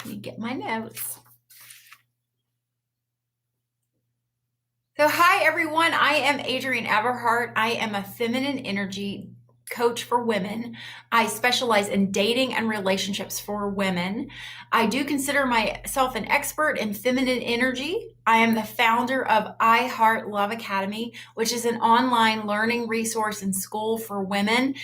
Let me get my notes. So hi everyone, I am Adrienne Everheart. I am a feminine energy coach for women. I specialize in dating and relationships for women. I do consider myself an expert in feminine energy. I am the founder of I Heart Love Academy, which is an online learning resource and school for women.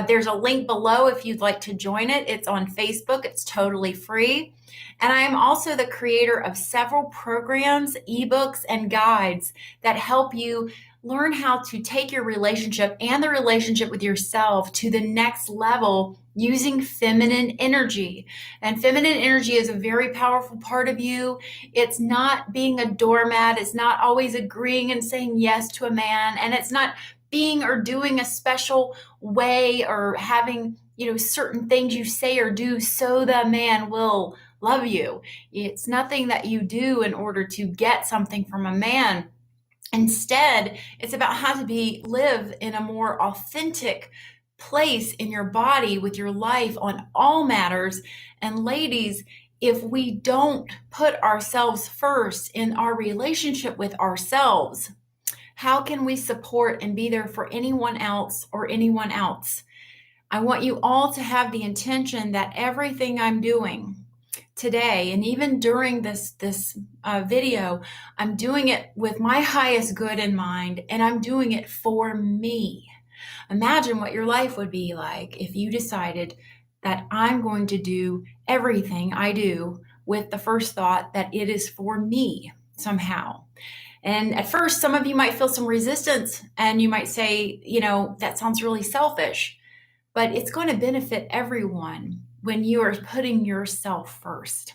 There's a link below if you'd like to join it. It's on Facebook. It's totally free. And I am also the creator of several programs, ebooks, and guides that help you learn how to take your relationship and the relationship with yourself to the next level using feminine energy. And feminine energy is a very powerful part of you. It's not being a doormat. It's not always agreeing and saying yes to a man. And it's not being or doing a special way or having, certain things you say or do so the man will love you. It's nothing that you do in order to get something from a man. Instead, it's about how to live in a more authentic place in your body with your life on all matters. And ladies, if we don't put ourselves first in our relationship with ourselves, how can we support and be there for anyone else or anyone else? I want you all to have the intention that everything I'm doing today, and even during this video, I'm doing it with my highest good in mind, and I'm doing it for me. Imagine what your life would be like if you decided that I'm going to do everything I do with the first thought that it is for me somehow. And at first, some of you might feel some resistance, and you might say, that sounds really selfish, but it's going to benefit everyone when you are putting yourself first.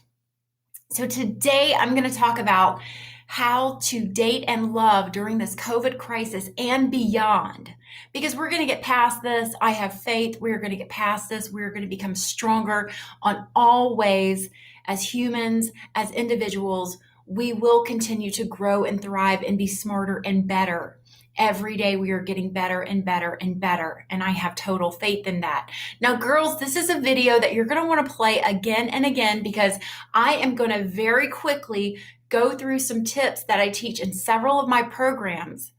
So today I'm going to talk about how to date and love during this COVID crisis and beyond, because we're going to get past this. I have faith. We're going to get past this. We're going to become stronger on all ways as humans, as individuals. We will continue to grow and thrive and be smarter and better. Every day we are getting better and better and better, and I have total faith in that. Now, girls, this is a video that you're going to want to play again and again, because I am going to very quickly go through some tips that I teach in several of my programs.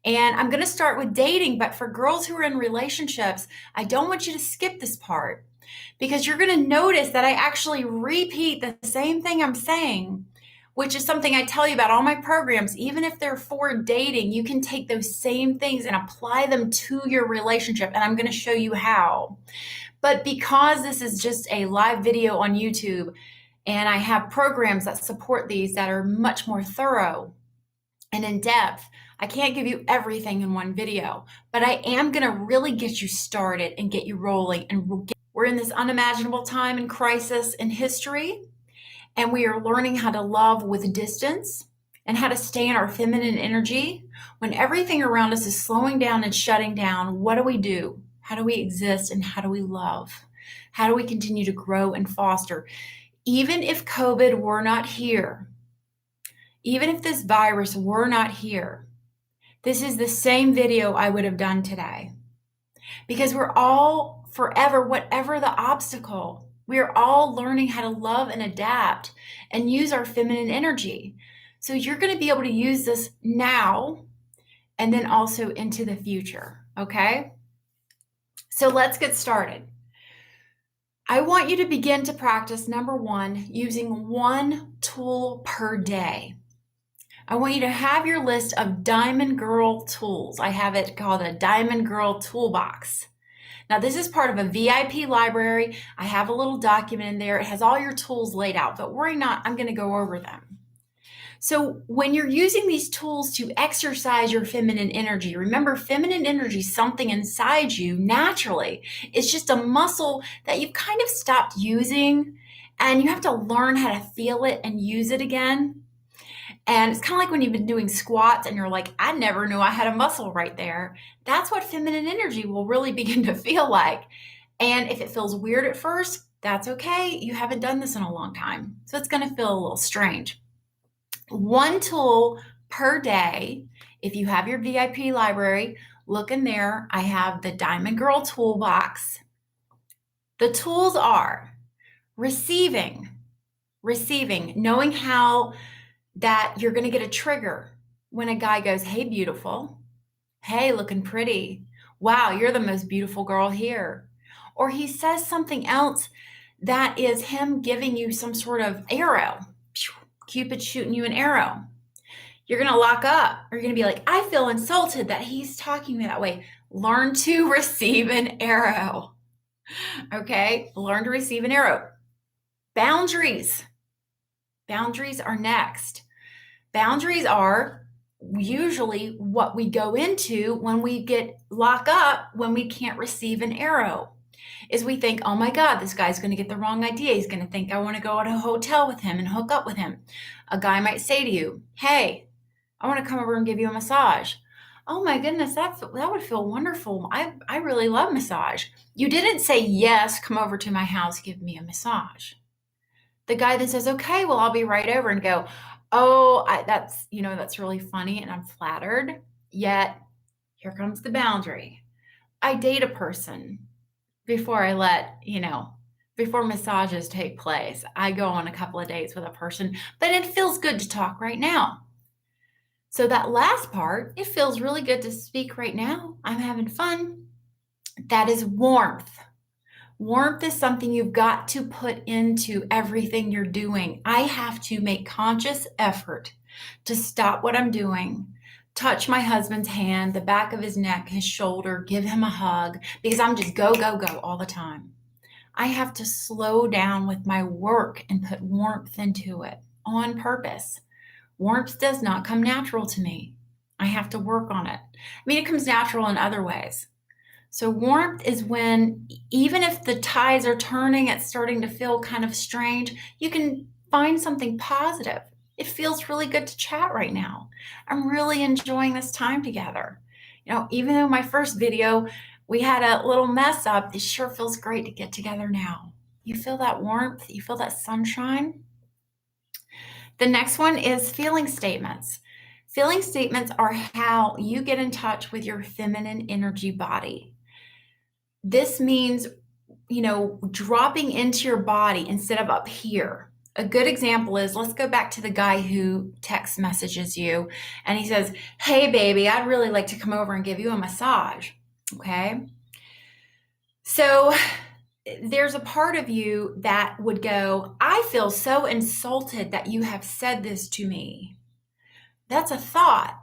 And I'm going to start with dating, but for girls who are in relationships, I don't want you to skip this part, because you're going to notice that I actually repeat the same thing I'm saying, which is something I tell you about all my programs. Even if they're for dating, you can take those same things and apply them to your relationship. And I'm going to show you how. But because this is just a live video on YouTube, and I have programs that support these that are much more thorough and in depth, I can't give you everything in one video, but I am going to really get you started and get you rolling. And we're in this unimaginable time and crisis in history. And we are learning how to love with distance and how to stay in our feminine energy. When everything around us is slowing down and shutting down, what do? How do we exist, and how do we love? How do we continue to grow and foster? Even if COVID were not here, even if this virus were not here, this is the same video I would have done today. Because we're all forever, whatever the obstacle, we are all learning how to love and adapt and use our feminine energy. So you're going to be able to use this now and then also into the future, okay? So let's get started. I want you to begin to practice, number one, using one tool per day. I want you to have your list of Diamond Girl tools. I have it called a Diamond Girl Toolbox. Now, this is part of a VIP library. I have a little document in there. It has all your tools laid out, but worry not, I'm going to go over them. So when you're using these tools to exercise your feminine energy, remember, feminine energy is something inside you naturally. It's just a muscle that you've kind of stopped using, and you have to learn how to feel it and use it again. And it's kind of like when you've been doing squats and you're like, I never knew I had a muscle right there. That's what feminine energy will really begin to feel like. And if it feels weird at first, that's okay. You haven't done this in a long time. So it's going to feel a little strange. One tool per day. If you have your VIP library, look in there. I have the Diamond Girl Toolbox. The tools are receiving. Receiving, knowing how that you're going to get a trigger when a guy goes, hey, beautiful. Hey, looking pretty. Wow, you're the most beautiful girl here. Or he says something else that is him giving you some sort of arrow. Cupid shooting you an arrow. You're going to lock up. Or you're going to be like, I feel insulted that he's talking to me that way. Learn to receive an arrow. Okay? Learn to receive an arrow. Boundaries. Boundaries are next. Boundaries are usually what we go into when we get locked up, when we can't receive an arrow. Is we think, oh my God, this guy's going to get the wrong idea. He's going to think I want to go to a hotel with him and hook up with him. A guy might say to you, hey, I want to come over and give you a massage. Oh my goodness, that would feel wonderful. I really love massage. You didn't say, yes, come over to my house, give me a massage. The guy then says, okay, well, I'll be right over, and go, oh, that's really funny and I'm flattered. Yet here comes the boundary. I date a person before before massages take place. I go on a couple of dates with a person, but it feels good to talk right now. So that last part, it feels really good to speak right now. I'm having fun. That is warmth. Warmth is something you've got to put into everything you're doing. I have to make conscious effort to stop what I'm doing, touch my husband's hand, the back of his neck, his shoulder, give him a hug, because I'm just go, go, go all the time. I have to slow down with my work and put warmth into it on purpose. Warmth does not come natural to me. I have to work on it. I mean, it comes natural in other ways. So warmth is when, even if the tides are turning, it's starting to feel kind of strange, you can find something positive. It feels really good to chat right now. I'm really enjoying this time together. Even though my first video, we had a little mess up, it sure feels great to get together now. You feel that warmth? You feel that sunshine? The next one is feeling statements. Feeling statements are how you get in touch with your feminine energy body. This means, dropping into your body instead of up here. A good example is, let's go back to the guy who text messages you and he says, hey baby, I'd really like to come over and give you a massage. Okay. So there's a part of you that would go, I feel so insulted that you have said this to me. That's a thought.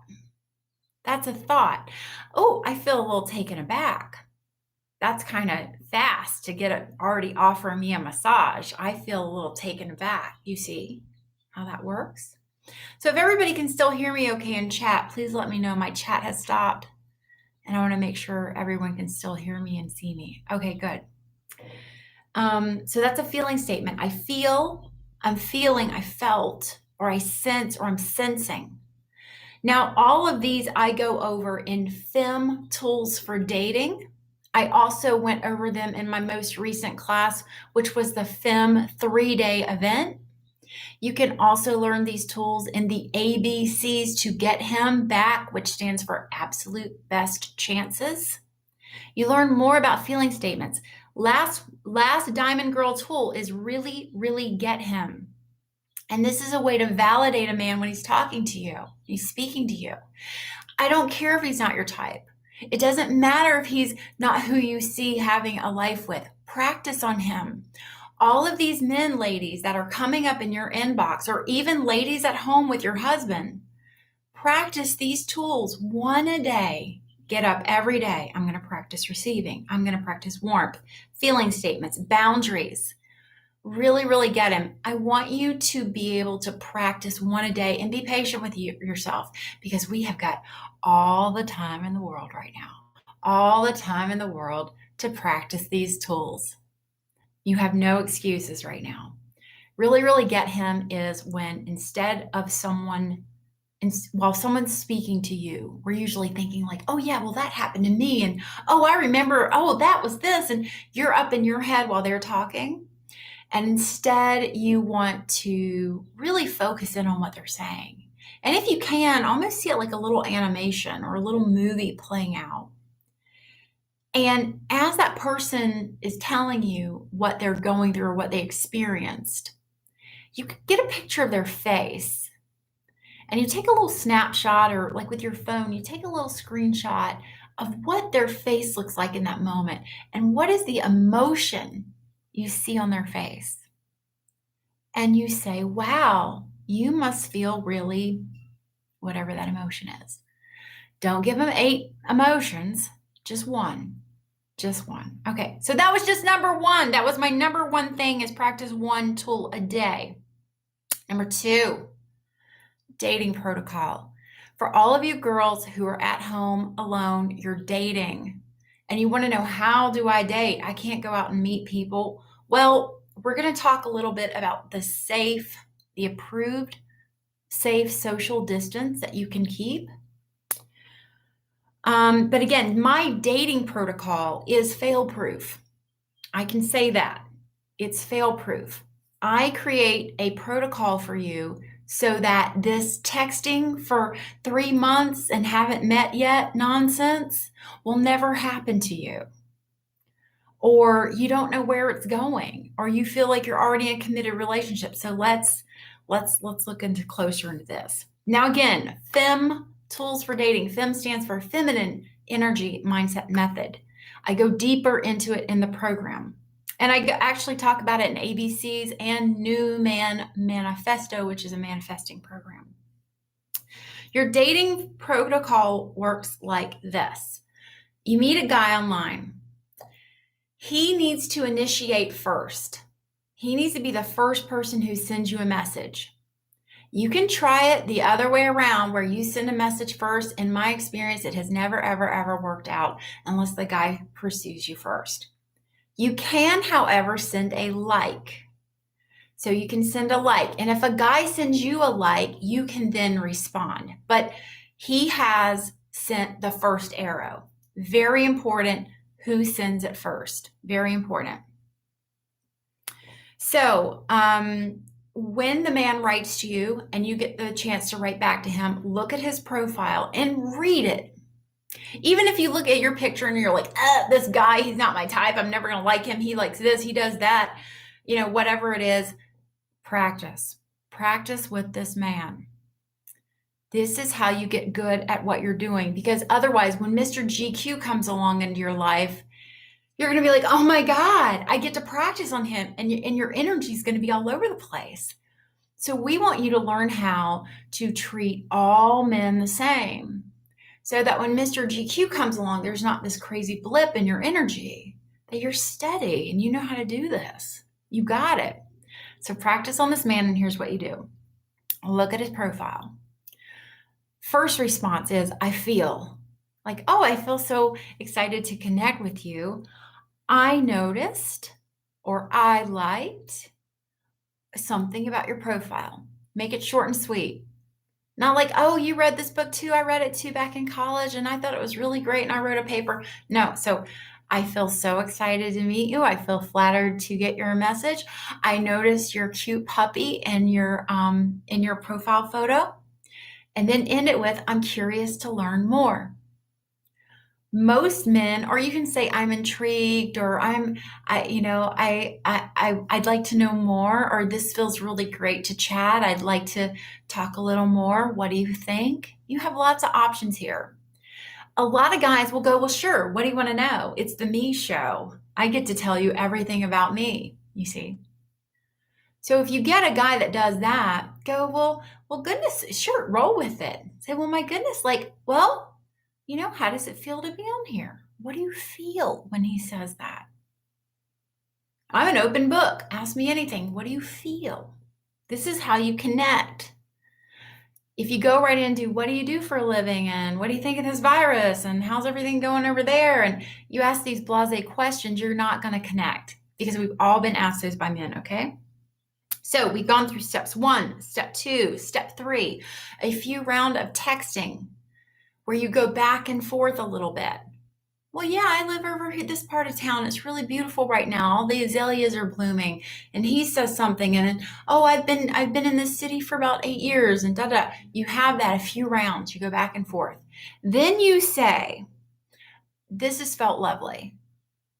That's a thought. Oh, I feel a little taken aback. That's kind of fast to get already offering me a massage. I feel a little taken aback. You see how that works? So if everybody can still hear me okay in chat, please let me know. My chat has stopped and I want to make sure everyone can still hear me and see me. Okay, good. So that's a feeling statement. I feel, I'm feeling, I felt, or I sense, or I'm sensing. Now, all of these I go over in FEM Tools for Dating. I also went over them in my most recent class, which was the FEM 3-day event. You can also learn these tools in the ABCs to Get Him Back, which stands for Absolute Best Chances. You learn more about feeling statements. Last Diamond Girl tool is really, really get him. And this is a way to validate a man when he's talking to you, he's speaking to you. I don't care if he's not your type. It doesn't matter if he's not who you see having a life with. Practice on him. All of these men, ladies, that are coming up in your inbox, or even ladies at home with your husband, practice these tools one a day. Get up every day. I'm going to practice receiving. I'm going to practice warmth, feeling statements, boundaries. Really, really get him. I want you to be able to practice one a day and be patient with yourself, because we have got all the time in the world right now, all the time in the world to practice these tools. You have no excuses right now. Really, really get him is when, instead of while someone's speaking to you, we're usually thinking like, oh yeah, well that happened to me. And oh, I remember, oh, that was this. And you're up in your head while they're talking. And instead you want to really focus in on what they're saying. And if you can, almost see it like a little animation or a little movie playing out. And as that person is telling you what they're going through or what they experienced, You could get a picture of their face and you take a little snapshot, or like with your phone, you take a little screenshot of what their face looks like in that moment and what is the emotion you see on their face. And you say, wow, you must feel really whatever that emotion is. Don't give them 8 emotions, just one. Just one. Okay, so that was just number 1. That was my number 1 thing, is practice 1 tool a day. Number 2, dating protocol. For all of you girls who are at home alone, you're dating, and you want to know, how do I date? I can't go out and meet people. Well, we're going to talk a little bit about the approved safe social distance that you can keep. But again, my dating protocol is fail-proof. I can say that. It's fail-proof. I create a protocol for you so that this texting for 3 months and haven't met yet nonsense will never happen to you. Or you don't know where it's going, or you feel like you're already in a committed relationship. So let's look closer into this. Now again, tools for dating. FEM stands for Feminine Energy Mindset Method. I go deeper into it in the program. And I actually talk about it in ABCs and New Man Manifesto, which is a manifesting program. Your dating protocol works like this. You meet a guy online. He needs to initiate first. He needs to be the first person who sends you a message. You can try it the other way around, where you send a message first. In my experience, it has never, ever, ever worked out unless the guy pursues you first. You can, however, send a like. So you can send a like. And if a guy sends you a like, you can then respond. But he has sent the first arrow. Very important who sends it first. Very important. So, when the man writes to you and you get the chance to write back to him, look at his profile and read it. Even if you look at your picture and you're like, this guy, he's not my type, I'm never going to like him, he likes this, he does that, whatever it is, practice. Practice with this man. This is how you get good at what you're doing, because otherwise, when Mr. GQ comes along into your life, you're going to be like, oh my God, I get to practice on him. And your energy is going to be all over the place. So we want you to learn how to treat all men the same, so that when Mr. GQ comes along, there's not this crazy blip in your energy, that you're steady and you know how to do this. You got it. So practice on this man, and here's what you do. Look at his profile. First response is, I feel like, oh, I feel so excited to connect with you. I noticed, or I liked something about your profile. Make it short and sweet. Not like, oh, you read this book too. I read it too back in college and I thought it was really great and I wrote a paper. No. So I feel so excited to meet you. I feel flattered to get your message. I noticed your cute puppy in your profile photo. And then end it with, I'm curious to learn more. Most men, or you can say, I'm intrigued, or I'd like to know more, or this feels really great to chat. I'd like to talk a little more. What do you think? You have lots of options here. A lot of guys will go, well, sure. What do you want to know? It's the me show. I get to tell you everything about me, you see. So if you get a guy that does that, go, well, goodness, sure, roll with it. Say, well, my goodness, how does it feel to be on here? What do you feel when he says that? I'm an open book. Ask me anything. What do you feel? This is how you connect. If you go right into, what do you do for a living? And what do you think of this virus? And how's everything going over there? And you ask these blasé questions, you're not going to connect, because we've all been asked those by men, okay? So we've gone through steps 1, step 2, step 3, a few rounds of texting where you go back and forth a little bit. Well, yeah, I live over here, this part of town. It's really beautiful right now. All the azaleas are blooming. And he says something, and then, oh, I've been in this city for about 8 years, and da-da. You have that, a few rounds. You go back and forth. Then you say, this has felt lovely,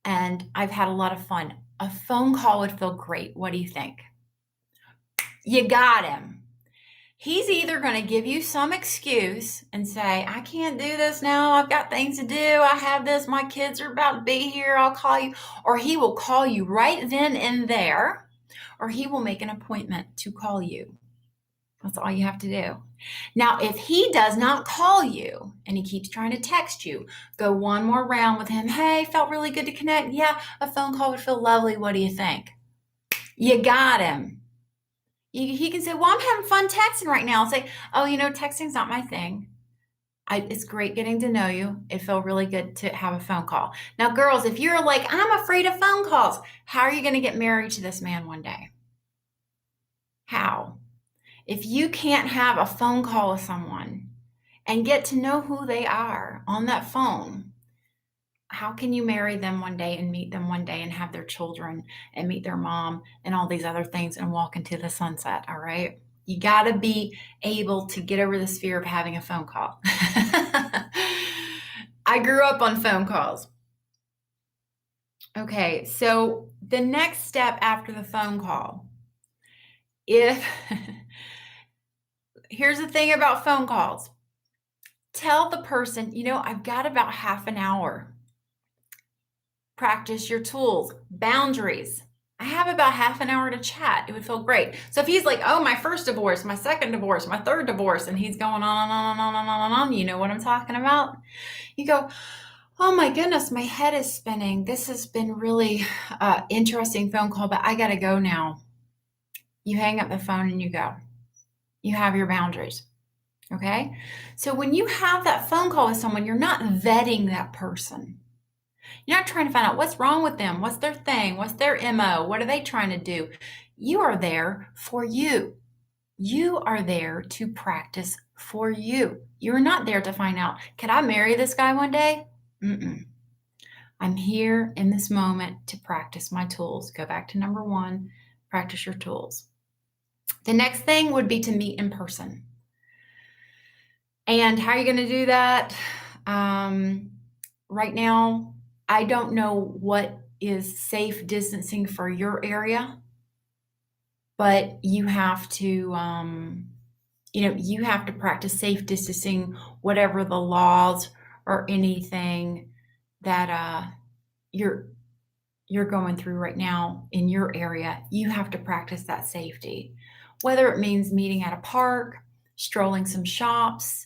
and I've had a lot of fun. A phone call would feel great. What do you think? You got him. He's either going to give you some excuse and say, I can't do this now. I've got things to do. I have this. My kids are about to be here. I'll call you. Or he will call you right then and there, or he will make an appointment to call you. That's all you have to do. Now, if he does not call you and he keeps trying to text you, go one more round with him. Hey, felt really good to connect. Yeah, a phone call would feel lovely. What do you think? You got him. He can say, well, I'm having fun texting right now. I'll say, oh, texting's not my thing. It's great getting to know you. It felt really good to have a phone call. Now, girls, if you're like, I'm afraid of phone calls, how are you going to get married to this man one day? How? If you can't have a phone call with someone and get to know who they are on that phone, how can you marry them one day and meet them one day and have their children and meet their mom and all these other things and walk into the sunset? All right. You got to be able to get over this fear of having a phone call. I grew up on phone calls. Okay. So the next step after the phone call, here's the thing about phone calls. Tell the person, I've got about half an hour. Practice your tools, boundaries. I have about half an hour to chat. It would feel great. So if he's like, oh, my first divorce, my second divorce, my third divorce, and he's going on and on and on and on and on, you know what I'm talking about? You go, oh my goodness, my head is spinning. This has been really interesting phone call, but I got to go now. You hang up the phone and you go. You have your boundaries. Okay? So when you have that phone call with someone, you're not vetting that person. You're not trying to find out what's wrong with them, what's their thing, what's their MO, what are they trying to do? You are there for you. You are there to practice for you. You're not there to find out, can I marry this guy one day? I'm here in this moment to practice my tools. Go back to number 1, practice your tools. The next thing would be to meet in person. And how are you going to do that? Right now, I don't know what is safe distancing for your area, but you have to, you have to practice safe distancing, whatever the laws or anything that you're going through right now in your area. You have to practice that safety, whether it means meeting at a park, strolling some shops,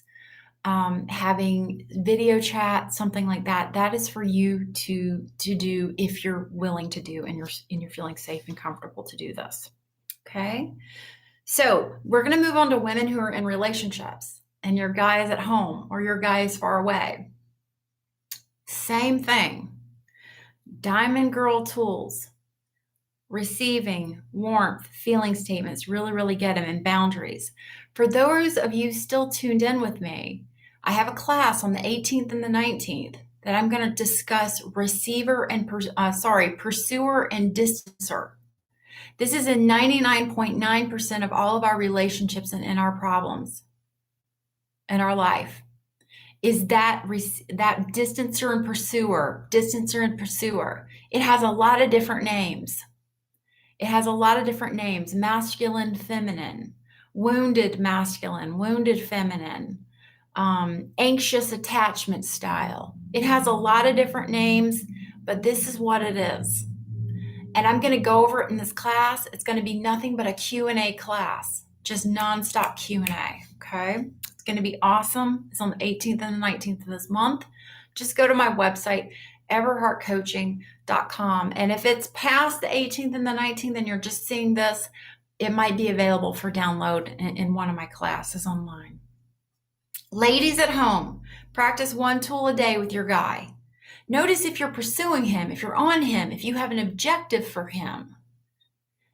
having video chat, something like that. That is for you to do if you're willing to do and you're feeling safe and comfortable to do this. Okay. So we're going to move on to women who are in relationships and your guy is at home or your guy is far away. Same thing. Diamond Girl tools. Receiving, warmth, feeling statements, really get them, and boundaries. For those of you still tuned in with me, I have a class on the 18th and the 19th that I'm going to discuss pursuer and distancer. This is in 99.9% of all of our relationships and in our problems in our life. Is that distancer and pursuer. It has a lot of different names. Masculine, feminine, wounded masculine, wounded feminine, anxious attachment style. It has a lot of different names, but this is what it is. And I'm going to go over it in this class. It's going to be nothing but a Q&A class, just nonstop Q&A, okay? It's going to be awesome. It's on the 18th and the 19th of this month. Just go to my website, everheartcoaching.com. And if it's past the 18th and the 19th and you're just seeing this, it might be available for download in one of my classes online. Ladies at home, practice one tool a day with your guy. Notice if you're pursuing him, if you're on him, if you have an objective for him.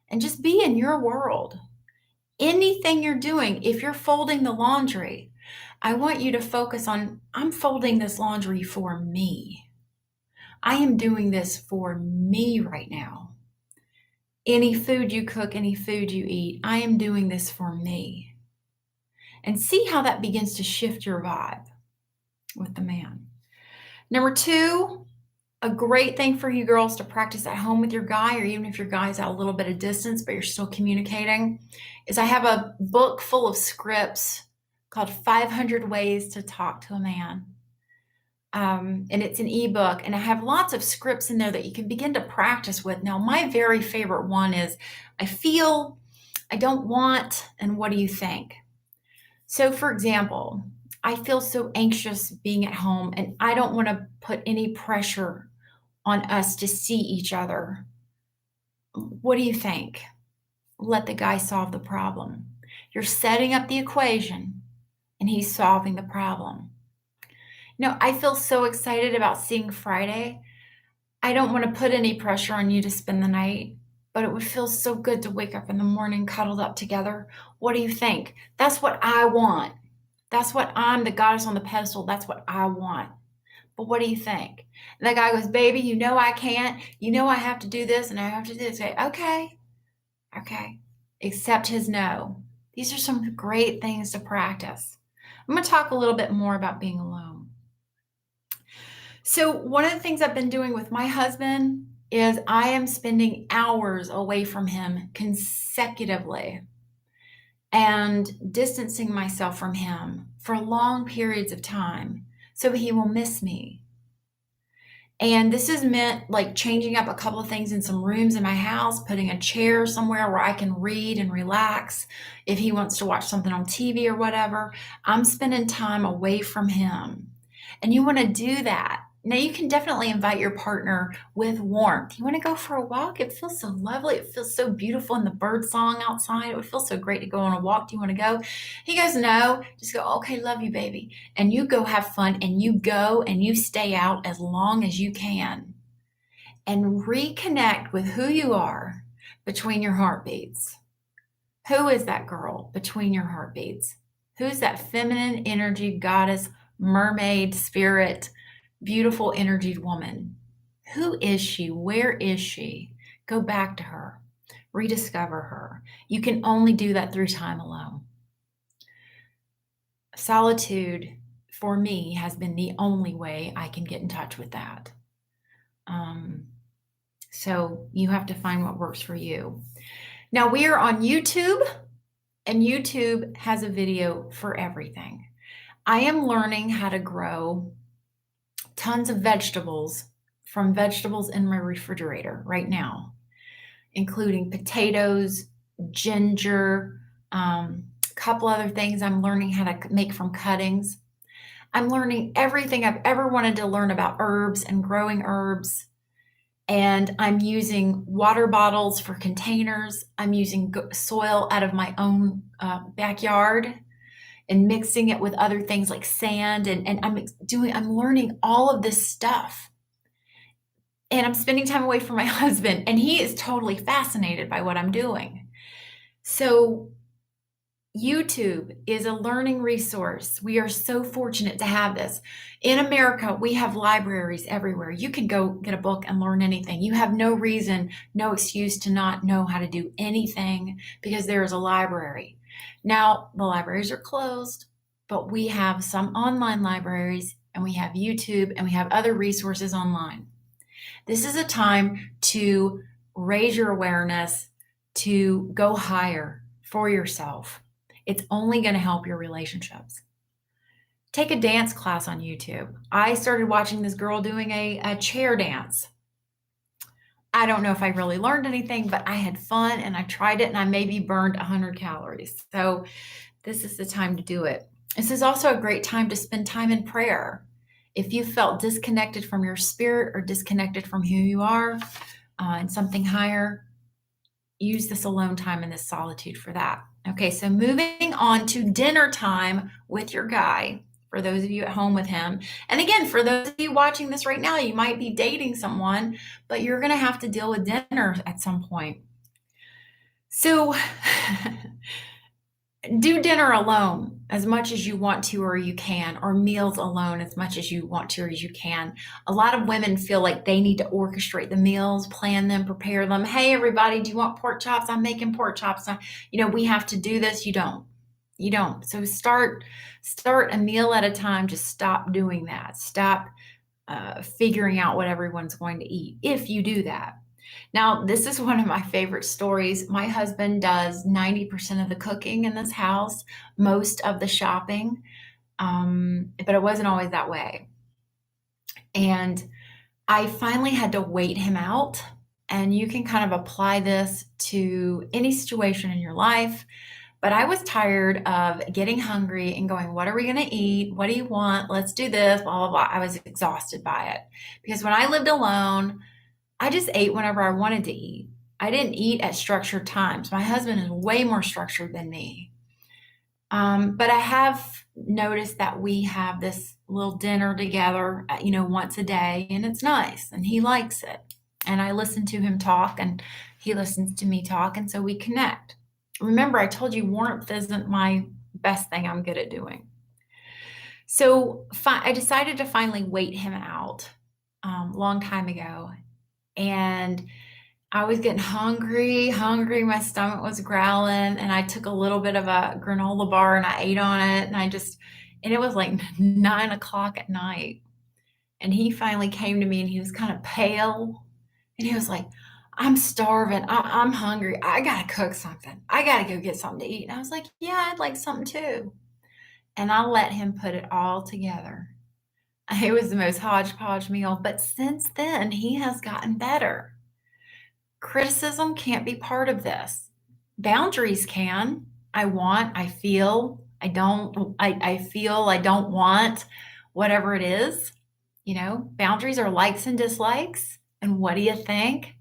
And just be in your world. Anything you're doing, if you're folding the laundry, I want you to focus on, I'm folding this laundry for me. I am doing this for me right now. Any food you cook, any food you eat, I am doing this for me. And see how that begins to shift your vibe with the man. Number 2, A great thing for you girls to practice at home with your guy, or even if your guy's at a little bit of distance, but you're still communicating, is I have a book full of scripts called 500 Ways to Talk to a Man. And it's an ebook, and I have lots of scripts in there that you can begin to practice with. Now, my very favorite one is I feel, I don't want, and what do you think? So, for example, I feel so anxious being at home, and I don't want to put any pressure on us to see each other. What do you think? Let the guy solve the problem. You're setting up the equation, and he's solving the problem. No, I feel so excited about seeing Friday. I don't want to put any pressure on you to spend the night, but it would feel so good to wake up in the morning cuddled up together. What do you think? That's what I want. That's what I'm the goddess on the pedestal. That's what I want. But what do you think? And the guy goes, baby, you know I can't. You know I have to do this and I have to do this. Say, okay. Accept his no. These are some great things to practice. I'm going to talk a little bit more about being alone. So one of the things I've been doing with my husband is I am spending hours away from him consecutively and distancing myself from him for long periods of time so he will miss me. And this has meant like changing up a couple of things in some rooms in my house, putting a chair somewhere where I can read and relax. If he wants to watch something on TV or whatever, I'm spending time away from him. And you want to do that. Now, you can definitely invite your partner with warmth. You want to go for a walk? It feels so lovely. It feels so beautiful in the bird song outside. It would feel so great to go on a walk. Do you want to go? He goes, no. Just go, okay, love you, baby. And you go have fun, and you go and you stay out as long as you can. And reconnect with who you are between your heartbeats. Who is that girl between your heartbeats? Who's that feminine energy, goddess, mermaid, spirit, beautiful energied woman? Who is she? Where is she? Go back to her. Rediscover her. You can only do that through time alone. Solitude, for me, has been the only way I can get in touch with that. So you have to find what works for you. Now, we are on YouTube, and YouTube has a video for everything. I am learning how to grow tons of vegetables from vegetables in my refrigerator right now, including potatoes, ginger, a couple other things I'm learning how to make from cuttings. I'm learning everything I've ever wanted to learn about herbs and growing herbs. And I'm using water bottles for containers. I'm using soil out of my own backyard and mixing it with other things like sand. And I'm learning all of this stuff. And I'm spending time away from my husband, and he is totally fascinated by what I'm doing. So YouTube is a learning resource. We are so fortunate to have this. In America, we have libraries everywhere. You can go get a book and learn anything. You have no reason, no excuse to not know how to do anything because there is a library. Now, the libraries are closed, but we have some online libraries, and we have YouTube, and we have other resources online. This is a time to raise your awareness, to go higher for yourself. It's only going to help your relationships. Take a dance class on YouTube. I started watching this girl doing a chair dance. I don't know if I really learned anything, but I had fun and I tried it, and I maybe burned 100 calories. So this is the time to do it. This is also a great time to spend time in prayer. If you felt disconnected from your spirit or disconnected from who you are and something higher, use this alone time and this solitude for that. Okay, so moving on to dinner time with your guy, for those of you at home with him. And again, for those of you watching this right now, you might be dating someone, but you're going to have to deal with dinner at some point. So do dinner alone as much as you want to or you can, or meals alone as much as you want to or as you can. A lot of women feel like they need to orchestrate the meals, plan them, prepare them. Hey, everybody, do you want pork chops? I'm making pork chops. We have to do this. You don't. So start a meal at a time. Just stop doing that. Stop figuring out what everyone's going to eat if you do that. Now, this is one of my favorite stories. My husband does 90% of the cooking in this house, most of the shopping, but it wasn't always that way. And I finally had to wait him out. And you can kind of apply this to any situation in your life. But I was tired of getting hungry and going, what are we going to eat? What do you want? Let's do this, blah, blah, blah. I was exhausted by it. Because when I lived alone, I just ate whenever I wanted to eat. I didn't eat at structured times. My husband is way more structured than me. But I have noticed that we have this little dinner together, once a day, and it's nice, and he likes it. And I listen to him talk, and he listens to me talk, and so we connect. Remember, I told you warmth isn't my best thing I'm good at doing. So I decided to finally wait him out long time ago. And I was getting hungry. My stomach was growling, and I took a little bit of a granola bar and I ate on it. And it was like 9 o'clock at night. And he finally came to me, and he was kind of pale. And he was like, I'm starving. I'm hungry. I got to cook something. I got to go get something to eat. And I was like, yeah, I'd like something too. And I let him put it all together. It was the most hodgepodge meal. But since then, he has gotten better. Criticism can't be part of this. Boundaries can. I feel, I don't want, whatever it is. Boundaries are likes and dislikes. And what do you think?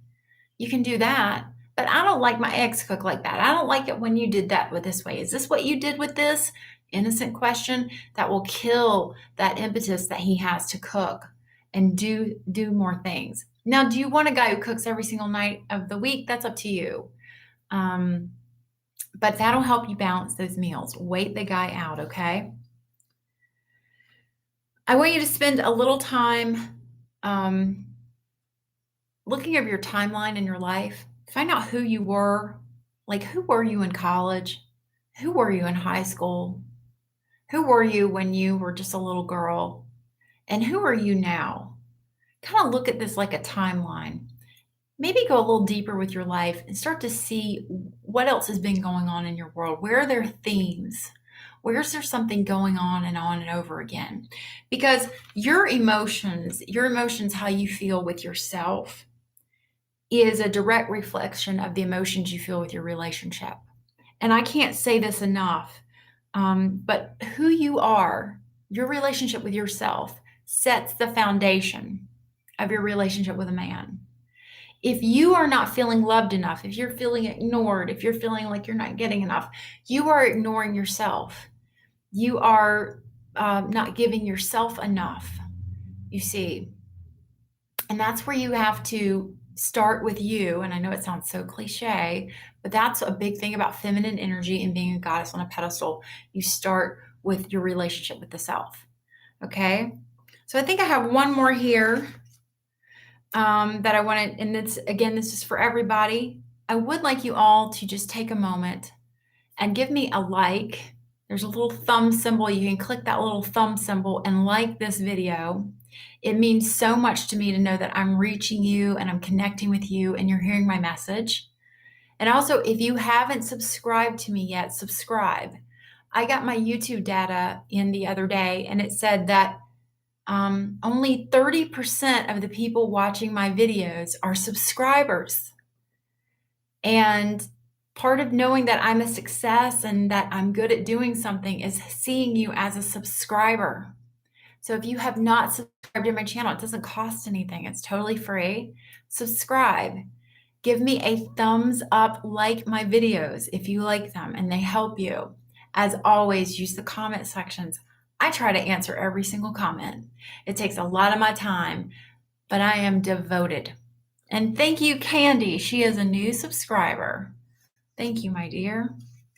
You can do that. But I don't like my ex cook like that. I don't like it when you did that with this way. Is this what you did with this? Innocent question that will kill that impetus that he has to cook and do more things. Now, do you want a guy who cooks every single night of the week? That's up to you. But that'll help you balance those meals. Wait the guy out, okay? I want you to spend a little time looking over your timeline in your life. Find out who you were. Like, who were you in college? Who were you in high school? Who were you when you were just a little girl? And who are you now? Kind of look at this like a timeline. Maybe go a little deeper with your life and start to see what else has been going on in your world. Where are there themes? Where's there something going on and over again? Because your emotions, how you feel with yourself, is a direct reflection of the emotions you feel with your relationship. And I can't say this enough, but who you are, your relationship with yourself, sets the foundation of your relationship with a man. If you are not feeling loved enough, if you're feeling ignored, if you're feeling like you're not getting enough, you are ignoring yourself. You are not giving yourself enough, you see. And that's where you have to start with you. And I know it sounds so cliche, but that's a big thing about feminine energy and being a goddess on a pedestal. You start with your relationship with the self. Okay. So I think I have one more here that I want to, and this is for everybody. I would like you all to just take a moment and give me a like. There's a little thumb symbol. You can click that little thumb symbol and like this video. It means so much to me to know that I'm reaching you and I'm connecting with you and you're hearing my message. And also, if you haven't subscribed to me yet, subscribe. I got my YouTube data in the other day, and it said that only 30% of the people watching my videos are subscribers. And part of knowing that I'm a success and that I'm good at doing something is seeing you as a subscriber. So if you have not subscribed to my channel, it doesn't cost anything. It's totally free. Subscribe. Give me a thumbs up, like my videos if you like them and they help you. As always, use the comment sections. I try to answer every single comment. It takes a lot of my time, but I am devoted. And thank you, Candy. She is a new subscriber. Thank you, my dear.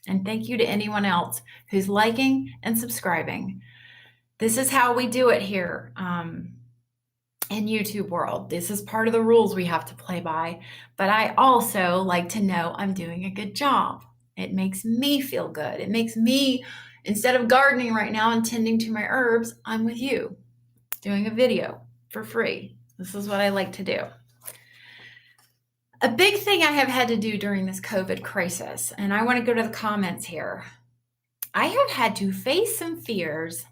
And thank you to anyone else who's liking and subscribing. This is how we do it here in YouTube world. This is part of the rules we have to play by. But I also like to know I'm doing a good job. It makes me feel good. It makes me, instead of gardening right now and tending to my herbs, I'm with you doing a video. for free. This is what I like to do. A big thing I have had to do during this COVID crisis, and I want to go to the comments here. I have had to face some fears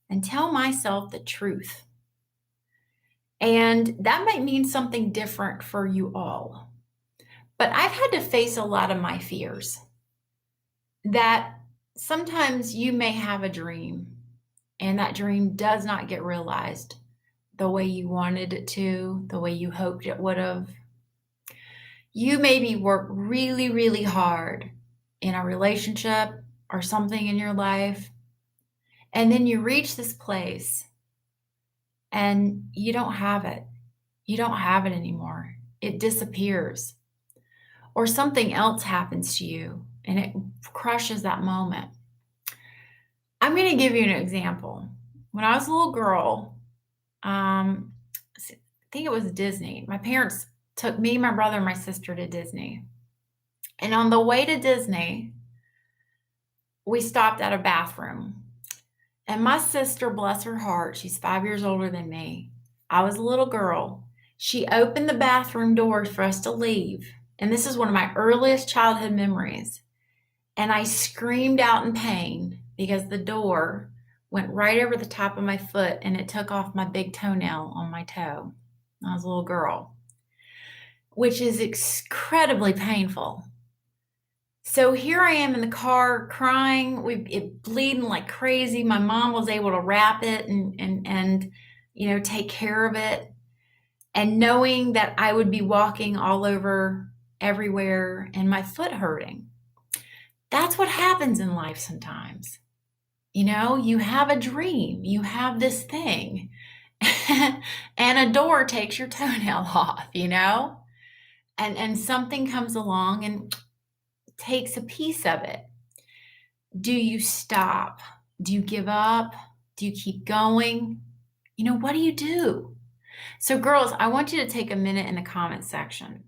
and tell myself the truth. And that might mean something different for you all. But I've had to face a lot of my fears. That sometimes you may have a dream, and that dream does not get realized the way you wanted it to, the way you hoped it would have. You maybe work really, really hard in a relationship or something in your life, and then you reach this place and you don't have it. You don't have it anymore. It disappears. Or something else happens to you and it crushes that moment. I'm going to give you an example. When I was a little girl, I think it was Disney. My parents took me, my brother, and my sister to Disney. And on the way to Disney, we stopped at a bathroom. And my sister, bless her heart, she's 5 years older than me. I was a little girl. She opened the bathroom doors for us to leave. And this is one of my earliest childhood memories. And I screamed out in pain because the door went right over the top of my foot and it took off my big toenail on my toe. I was a little girl, which is incredibly painful. So here I am in the car crying, it bleeding like crazy. My mom was able to wrap it and take care of it. And knowing that I would be walking all over everywhere and my foot hurting. That's what happens in life sometimes. You have a dream, you have this thing, and a door takes your toenail off, and something comes along and takes a piece of it. Do you stop? Do you give up? Do you keep going? What do you do? So girls, I want you to take a minute in the comment section.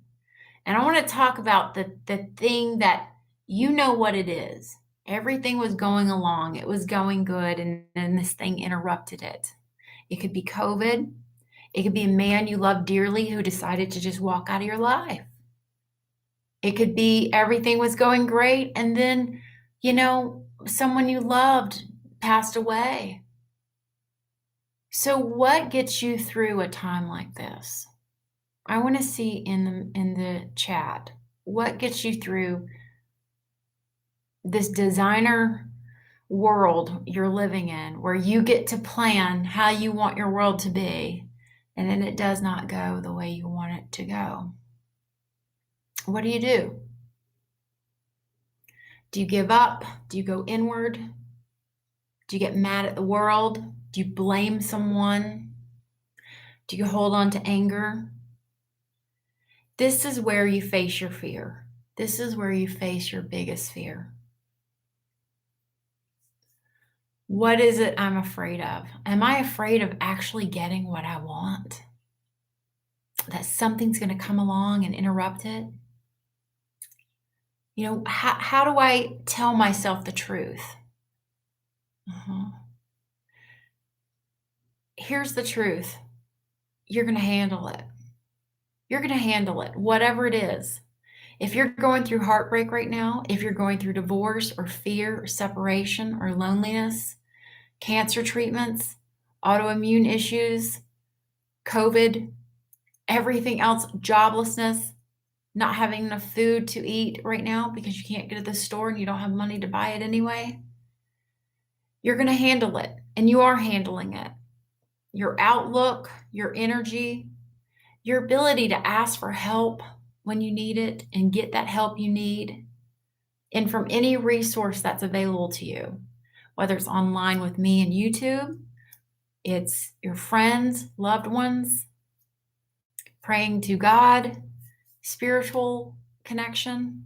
And I want to talk about the thing that what it is. Everything was going along. It was going good. And then this thing interrupted it. It could be COVID. It could be a man you love dearly who decided to just walk out of your life. It could be everything was going great. And then, someone you loved passed away. So what gets you through a time like this? I want to see in the chat, what gets you through this designer world you're living in, where you get to plan how you want your world to be, and then it does not go the way you want it to go. What do you do? Do you give up? Do you go inward? Do you get mad at the world? Do you blame someone? Do you hold on to anger? This is where you face your fear. This is where you face your biggest fear. What is it I'm afraid of? Am I afraid of actually getting what I want? That something's going to come along and interrupt it? How do I tell myself the truth? Here's the truth. You're going to handle it. You're going to handle it, whatever it is. If you're going through heartbreak right now, if you're going through divorce or fear or separation or loneliness, cancer treatments, autoimmune issues, COVID, everything else, joblessness, not having enough food to eat right now because you can't get to the store and you don't have money to buy it anyway, you're going to handle it, and you are handling it. Your outlook, your energy, your ability to ask for help when you need it and get that help you need, and from any resource that's available to you, whether it's online with me and YouTube, it's your friends, loved ones, praying to God, spiritual connection.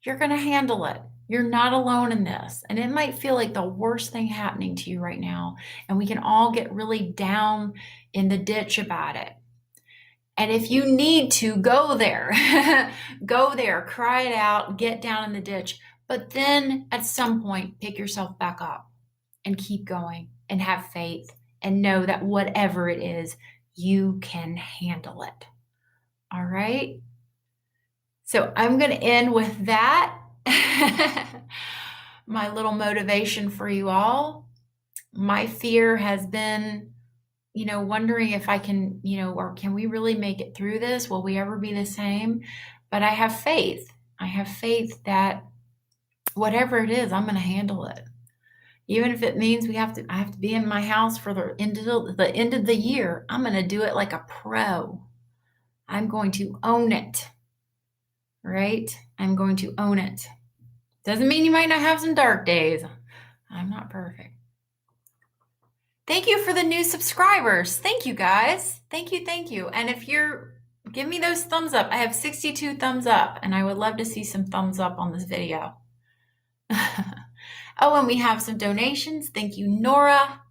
You're going to handle it. You're not alone in this. And it might feel like the worst thing happening to you right now. And we can all get really down in the ditch about it. And if you need to, go there. Go there, cry it out, get down in the ditch. But then at some point, pick yourself back up and keep going and have faith and know that whatever it is, you can handle it. All right. So I'm going to end with that. My little motivation for you all. My fear has been, wondering if I can, or can we really make it through this? Will we ever be the same? But I have faith. I have faith that whatever it is, I'm going to handle it. Even if it means I have to be in my house for the end of the year, I'm going to do it like a pro. I'm going to own it. Right? I'm going to own it. Doesn't mean you might not have some dark days. I'm not perfect. Thank you for the new subscribers. Thank you, guys. Thank you, thank you. And if give me those thumbs up. I have 62 thumbs up, and I would love to see some thumbs up on this video. Oh, and we have some donations. Thank you, Nora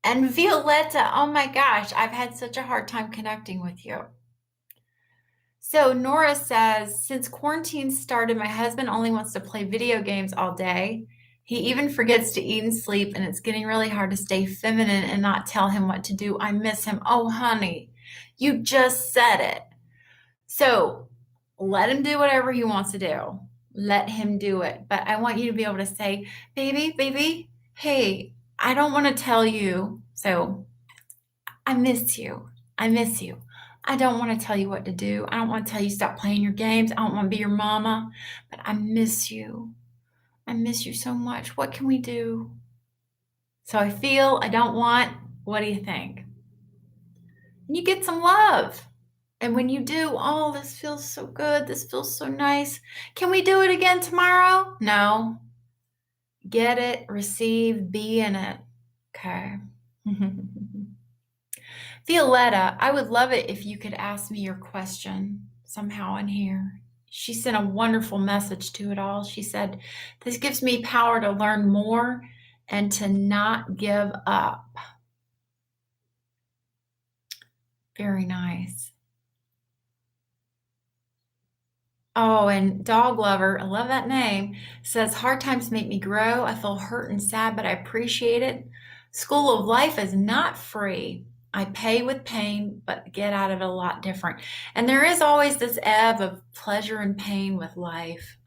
and Violetta. Oh my gosh, I've had such a hard time connecting with you. So Nora says, since quarantine started, my husband only wants to play video games all day. He even forgets to eat and sleep, and it's getting really hard to stay feminine and not tell him what to do. I miss him. Oh, honey, you just said it. So let him do whatever he wants to do. Let him do it. But I want you to be able to say, baby, hey, I don't want to tell you. So I miss you. I miss you. I don't want to tell you what to do. I don't want to tell you stop playing your games. I don't want to be your mama, but I miss you. I miss you so much. What can we do? So I feel, I don't want, what do you think? And you get some love. And when you do, oh, this feels so good. This feels so nice. Can we do it again tomorrow? No. Get it, receive, be in it. Okay. Violetta, I would love it if you could ask me your question somehow in here. She sent a wonderful message to it all. She said, this gives me power to learn more and to not give up. Very nice. Oh, and Dog Lover, I love that name, says, hard times make me grow. I feel hurt and sad, but I appreciate it. School of life is not free. I pay with pain, but get out of it a lot different. And there is always this ebb of pleasure and pain with life.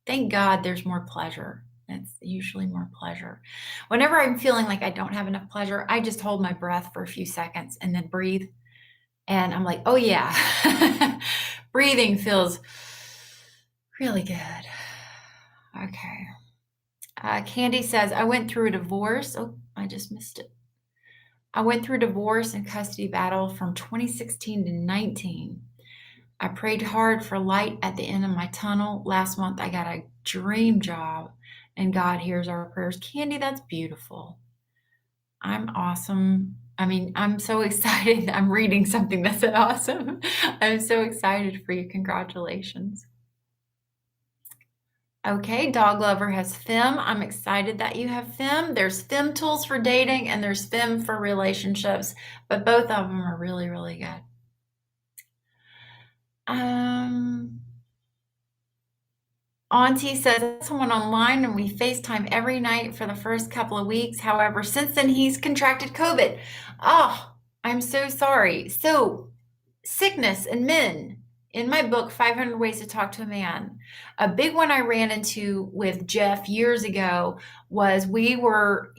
Thank God there's more pleasure. It's usually more pleasure. Whenever I'm feeling like I don't have enough pleasure, I just hold my breath for a few seconds and then breathe. And I'm like, oh yeah, breathing feels really good. Okay. Candy says, I went through a divorce. Oh, I just missed it. I went through a divorce and custody battle from 2016 to 19. I prayed hard for light at the end of my tunnel. Last month, I got a dream job, and God hears our prayers. Candy, that's beautiful. I'm awesome. I mean, I'm so excited. I'm reading something that said awesome. I'm so excited for you. Congratulations. Okay, Dog Lover has Fem. I'm excited that you have Fem. There's Fem tools for dating and there's Fem for relationships, but both of them are really, really good. Auntie says someone online and we FaceTime every night for the first couple of weeks. However, since then he's contracted COVID. Oh, I'm so sorry. So, sickness in men. In my book, 500 Ways to Talk to a Man, a big one I ran into with Jeff years ago was we were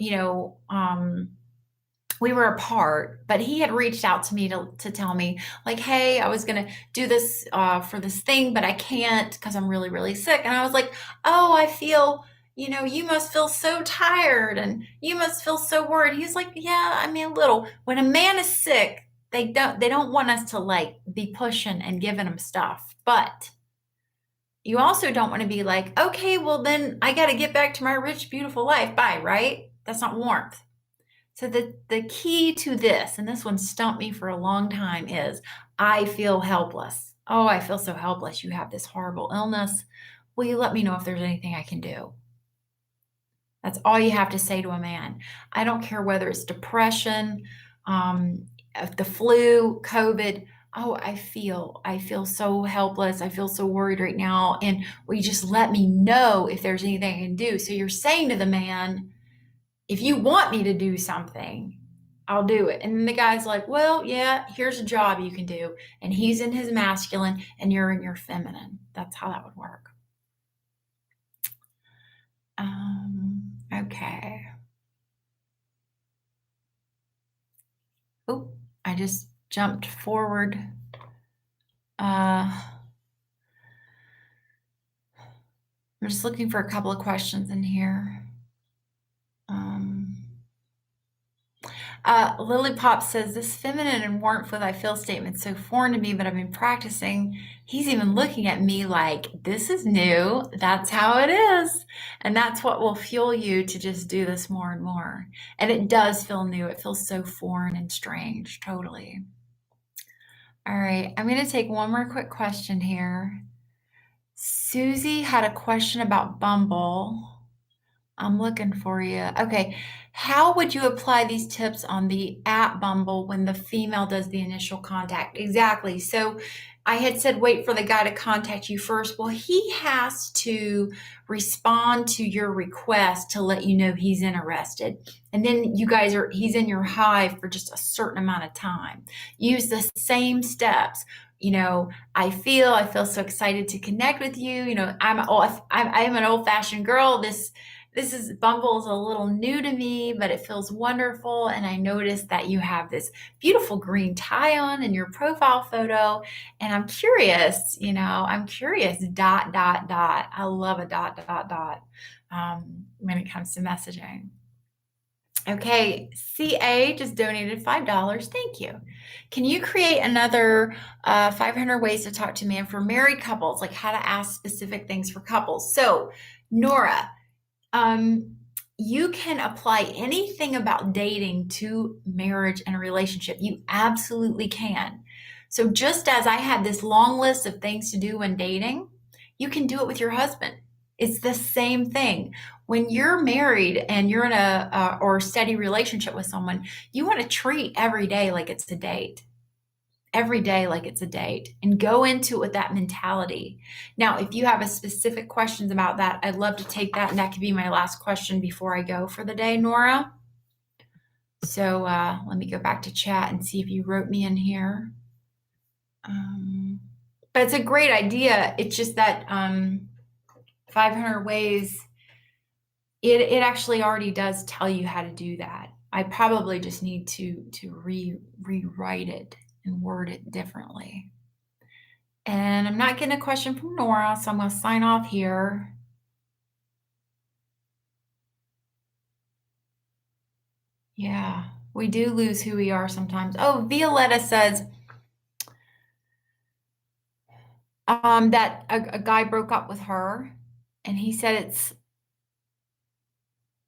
apart, but he had reached out to me to tell me like, hey, I was going to do this for this thing, but I can't because I'm really, really sick. And I was like, oh, I feel, you must feel so tired and you must feel so worried. He's like, yeah, I mean, a little. When a man is sick, they don't want us to like be pushing and giving them stuff, but you also don't want to be like, okay, well then I got to get back to my rich, beautiful life. Bye, right? That's not warmth. So the key to this, and this one stumped me for a long time, is I feel helpless. Oh, I feel so helpless. You have this horrible illness. Will you let me know if there's anything I can do? That's all you have to say to a man. I don't care whether it's depression, the flu, COVID. Oh, I feel so helpless. I feel so worried right now. And will you just let me know if there's anything I can do? So you're saying to the man, if you want me to do something, I'll do it. And then the guy's like, well, yeah, here's a job you can do. And he's in his masculine and you're in your feminine. That's how that would work. Okay. Oh, I just jumped forward. I'm just looking for a couple of questions in here. Lily Pop says, this feminine and warmth with I feel statement's so foreign to me, but I've been practicing. He's even looking at me like, this is new. That's how it is. And that's what will fuel you to just do this more and more. And it does feel new. It feels so foreign and strange. Totally. All right. I'm going to take one more quick question here. Susie had a question about Bumble. I'm looking for you. Okay. How would you apply these tips on the app Bumble when the female does the initial contact? Exactly. So I had said, wait for the guy to contact you first. Well, he has to respond to your request to let you know he's interested. And then he's in your hive for just a certain amount of time. Use the same steps. I feel so excited to connect with you. I'm an old fashioned girl. This is Bumble's a little new to me, but it feels wonderful. And I noticed that you have this beautiful green tie on in your profile photo. And I'm curious, dot, dot, dot. I love a dot, dot, dot when it comes to messaging. Okay, CA just donated $5. Thank you. Can you create another 500 ways to talk to man for married couples, like how to ask specific things for couples? So, Nora, you can apply anything about dating to marriage and a relationship. You absolutely can. So just as I had this long list of things to do when dating, you can do it with your husband. It's the same thing. When you're married and you're in a or steady relationship with someone, you want to treat every day like it's a date. Every day like it's a date, and go into it with that mentality. Now, if you have a specific questions about that, I'd love to take that, and that could be my last question before I go for the day, Nora. So let me go back to chat and see if you wrote me in here. But it's a great idea. It's just that 500 ways, it actually already does tell you how to do that. I probably just need to rewrite it and word it differently. And I'm not getting a question from Nora, so I'm going to sign off here. Yeah, we do lose who we are sometimes. Oh, Violetta says that a guy broke up with her, and he said it's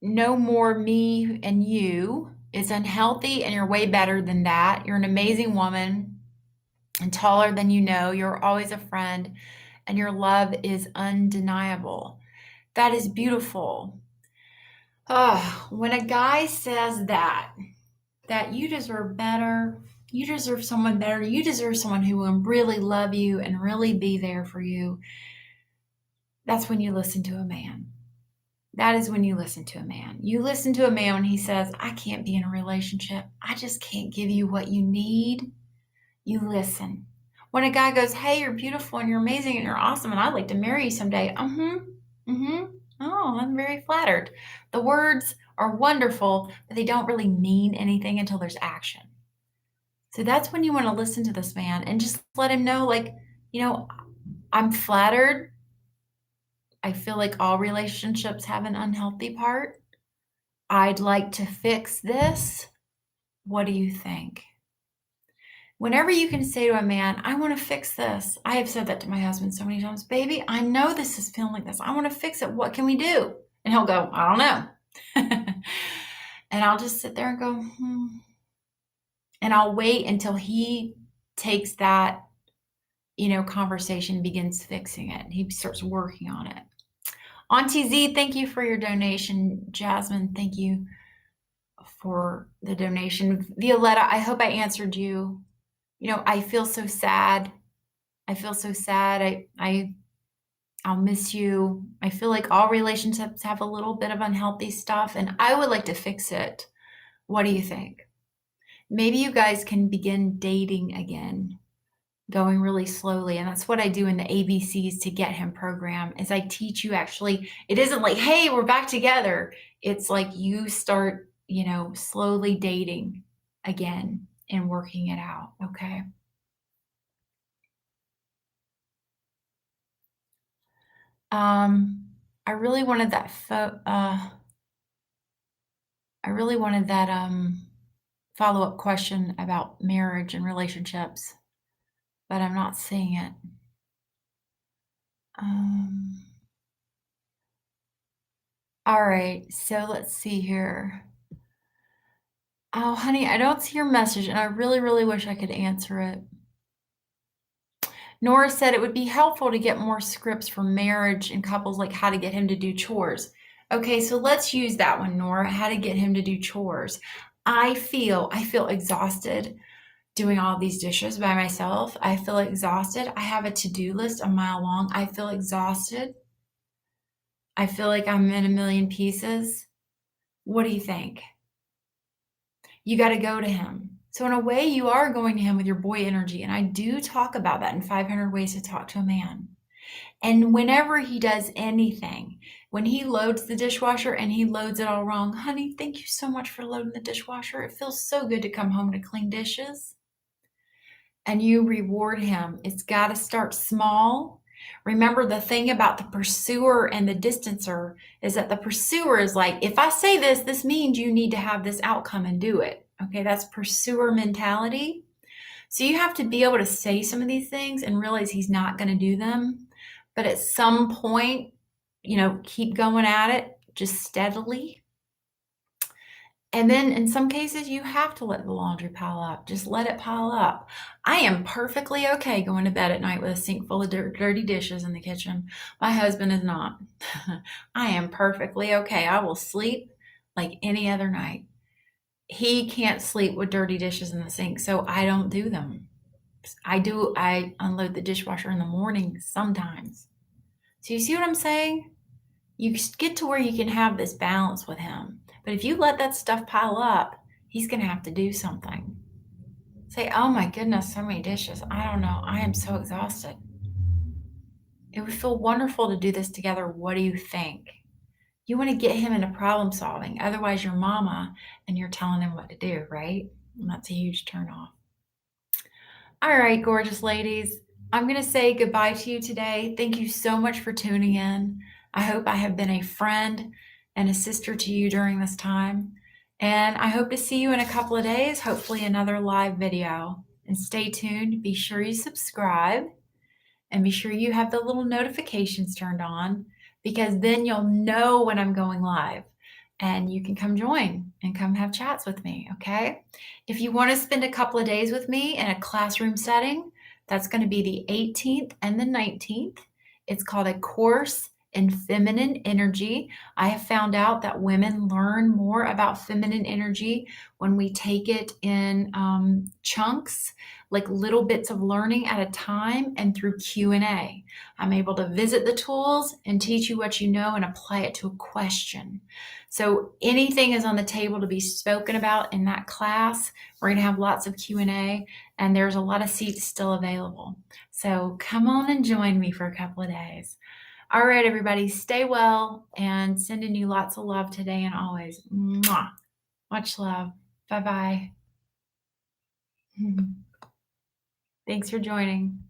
no more me and you. It's unhealthy, and you're way better than that. You're an amazing woman and taller than you know. You're always a friend, and your love is undeniable. That is beautiful. When a guy says that you deserve better, you deserve someone better, you deserve someone who will really love you and really be there for you, that's when you listen to a man. That is when you listen to a man. You listen to a man when he says, I can't be in a relationship. I just can't give you what you need. You listen. When a guy goes, hey, you're beautiful and you're amazing and you're awesome and I'd like to marry you someday. Oh, I'm very flattered. The words are wonderful, but they don't really mean anything until there's action. So that's when you want to listen to this man and just let him know, I'm flattered. I feel like all relationships have an unhealthy part. I'd like to fix this. What do you think? Whenever you can say to a man, I want to fix this. I have said that to my husband so many times. Baby, I know this is feeling like this. I want to fix it. What can we do? And he'll go, I don't know. And I'll just sit there and go, And I'll wait until he takes that, conversation, begins fixing it. He starts working on it. Auntie Z, thank you for your donation. Jasmine, thank you for the donation. Violetta, I hope I answered you. I feel so sad. I I'll miss you. I feel like all relationships have a little bit of unhealthy stuff, and I would like to fix it. What do you think? Maybe you guys can begin dating again, going really slowly. And that's what I do in the ABCs to get him program is I teach you actually, it isn't like, hey, we're back together. It's like you start, slowly dating again and working it out. Okay. I really wanted that I really wanted that follow-up question about marriage and relationships, but I'm not seeing it. Um, all right, so let's see here. Oh, honey, I don't see your message, and I really, really wish I could answer it. Nora said it would be helpful to get more scripts for marriage and couples, like how to get him to do chores. Okay, so let's use that one, Nora, how to get him to do chores. I feel exhausted doing all these dishes by myself. I feel exhausted. I have a to-do list a mile long. I feel exhausted. I feel like I'm in a million pieces. What do you think? You got to go to him. So in a way, you are going to him with your boy energy. And I do talk about that in 500 Ways to Talk to a Man. And whenever he does anything, when he loads the dishwasher and he loads it all wrong, honey, thank you so much for loading the dishwasher. It feels so good to come home to clean dishes. And you reward him. It's got to start small. Remember, the thing about the pursuer and the distancer is that the pursuer is like, if I say this, this means you need to have this outcome and do it. Okay, that's pursuer mentality. So you have to be able to say some of these things and realize he's not going to do them. But at some point, keep going at it just steadily. And then in some cases, you have to let the laundry pile up. Just let it pile up. I am perfectly okay going to bed at night with a sink full of dirty dishes in the kitchen. My husband is not. I am perfectly okay. I will sleep like any other night. He can't sleep with dirty dishes in the sink, so I don't do them. I unload the dishwasher in the morning sometimes. So you see what I'm saying? You get to where you can have this balance with him. But if you let that stuff pile up, he's going to have to do something. Say, oh my goodness, so many dishes. I don't know. I am so exhausted. It would feel wonderful to do this together. What do you think? You want to get him into problem solving. Otherwise, you're mama and you're telling him what to do, right? And that's a huge turnoff. All right, gorgeous ladies. I'm going to say goodbye to you today. Thank you so much for tuning in. I hope I have been a friend and a sister to you during this time. And I hope to see you in a couple of days, hopefully another live video. And stay tuned. Be sure you subscribe and be sure you have the little notifications turned on because then you'll know when I'm going live. And you can come join and come have chats with me, okay? If you want to spend a couple of days with me in a classroom setting, that's going to be the 18th and the 19th. It's called a course in feminine energy. I have found out that women learn more about feminine energy when we take it in chunks, like little bits of learning at a time and through Q&A. I'm able to visit the tools and teach you what you know and apply it to a question. So anything is on the table to be spoken about in that class. We're going to have lots of Q&A and there's a lot of seats still available. So come on and join me for a couple of days. All right, everybody, stay well and sending you lots of love today and always. Mwah. Much love. Bye-bye. Thanks for joining.